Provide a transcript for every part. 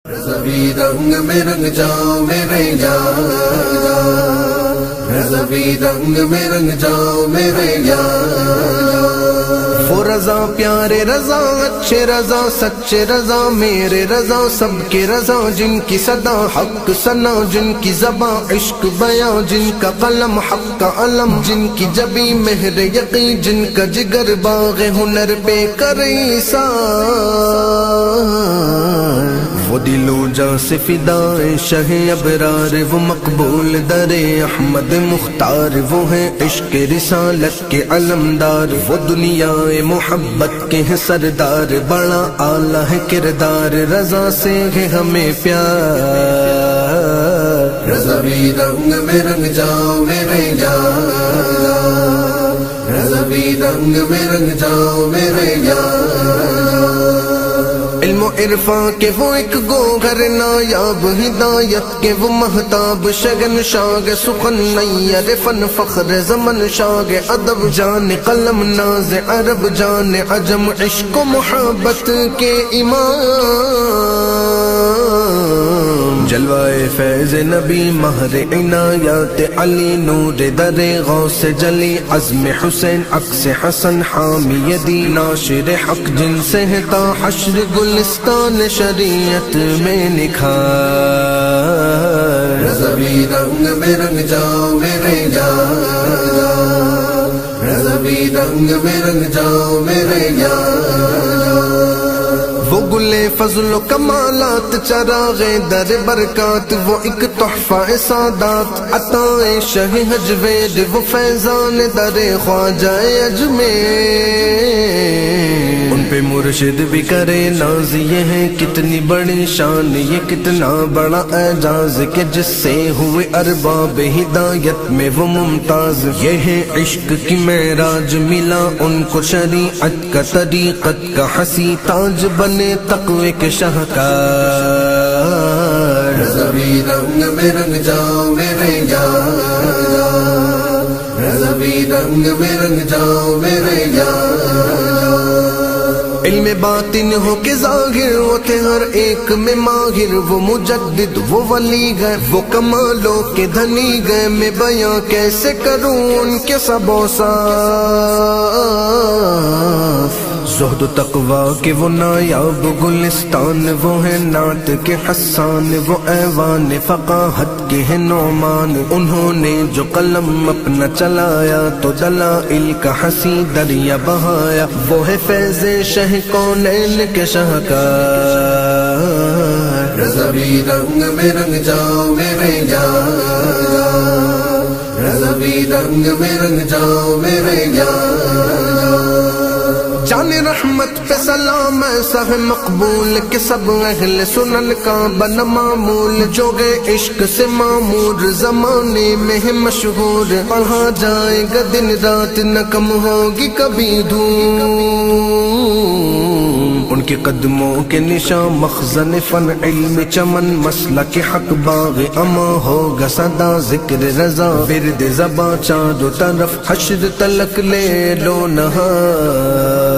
رضوی رنگ میں رنگ جاؤ میرے یار، رضوی رنگ میں رنگ جاؤ میرے یار۔ وہ رضا پیارے رضا اچھے رضا سچے رضا میرے رضا سب کے رضا، جن کی صدا حق ثنا، جن کی زباں عشق بیاں، جن کا قلم حق کا علم، جن کی جبی مہر یقین، جن کا جگر باغ ہنر پہ کرے وہ دلو جاں سے فدائے شہ ابرار، وہ مقبول در احمد مختار، وہ ہیں عشق رسالت کے علمدار، وہ دنیا محبت کے ہیں سردار، بڑا اعلیٰ ہے کردار، رضا سے ہے ہمیں پیار۔ رضوی رنگ میں رنگ جاؤ میرے یار، رضوی رنگ میں رنگ جاؤ میرے یار۔ علم و عرفان کے وہ ایک گوہر نایاب، ہدایت کے وہ مہتاب، شگن شاگ سخن نیر فن فخر زمن شاگ، ادب جان قلم ناز عرب جان عجم، عشق و محبت کے امام، جلوائے فیض نبی مہر عنایات علی، نور در غوث جلی، عزم حسین عکس حسن حامی دی، ناشر حق جن سے ہے تا حشر گلستان شریعت میں نکھار۔ رضوی رنگ میں رنگ جاؤ میرے یار، رضوی رنگ میں رنگ جاؤ میرے یار۔ وہ گلے فضل و کمالات چراغ در برکات، وہ ایک تحفہ سادات عطائے شہ حجوید، وہ فیضان در خواجہ اجمیر، ان پہ مرشد بھی کرے ناز، یہ ہے کتنی بڑی شان، یہ کتنا بڑا اعجاز کہ جس سے ہوئے ارباب ہدایت میں وہ ممتاز، یہ ہے عشق کی معراج، ملا ان کو شریعت کا طریقت کا حسی تاج، بنے تقوی کے شاہکار۔ رضوی رنگ میں رنگ جاؤ میرے یار، رضوی رنگ میں رنگ جاؤ میرے یار۔ علم باطن ہو کے ظاہر وہ تھے ہر ایک میں ماہر، وہ مجدد وہ ولی گئے، وہ کمالوں کے دھنی گئے، میں بیاں کیسے کروں ان کے سب اوصاف، زہد و تقویٰ کے وہ نایاب گلستان، وہ ہیں نعت کے حسان، وہ ایوان فقاہت کے ہیں نعمان، انہوں نے جو قلم اپنا چلایا تو دلائل کا حسی دریا بہایا، وہ ہے فیض شہ کونین کے شاہکار۔ رضوی رنگ میں رنگ جاؤ میرے یار، رضوی رنگ میں رنگ جاؤ میرے یار۔ جان رحمت پہ سلام ایسا ہے مقبول کہ سب اہل سنن کا بن معمول، جو گئے عشق سے معمور زمانے میں ہے مشہور، پڑھا جائے گا دن رات نہ کم ہوگی کبھی دھوم، ان کے قدموں کے نشان مخزن فن علم چمن، مسلک حق باغ اما ہوگا صدا ذکر رضا، ورد زباں چاروں طرف حشر تلک لے لو نہار۔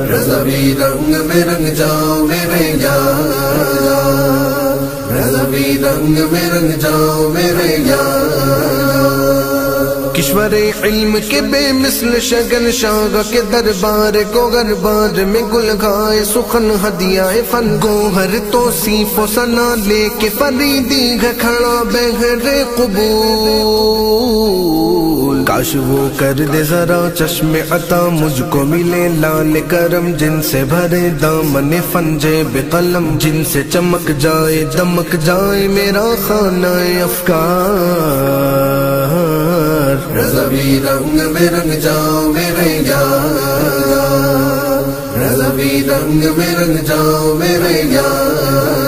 رضوی رنگ میں رنگ جاؤ میرے یار، رضوی رنگ میں رنگ جاؤ میرے یار۔ کشور علم کے بے مثل شگن شاہ کے دربار کو گربار میں گل گائے سخن ہدیہ فن، گوہر توصیف و ثنا لے کے فریدی کھڑا بہر قبول، کاش وہ کر دے ذرا چشم عطا مجھ کو ملے لال کرم، جن سے بھرے دامن فن جیب قلم، جن سے چمک جائے دمک جائے میرا خانہ افکار۔ رضوی رنگ میں رنگ جاؤ میرے یار، رضوی رنگ میں رنگ جاؤ میرے یار۔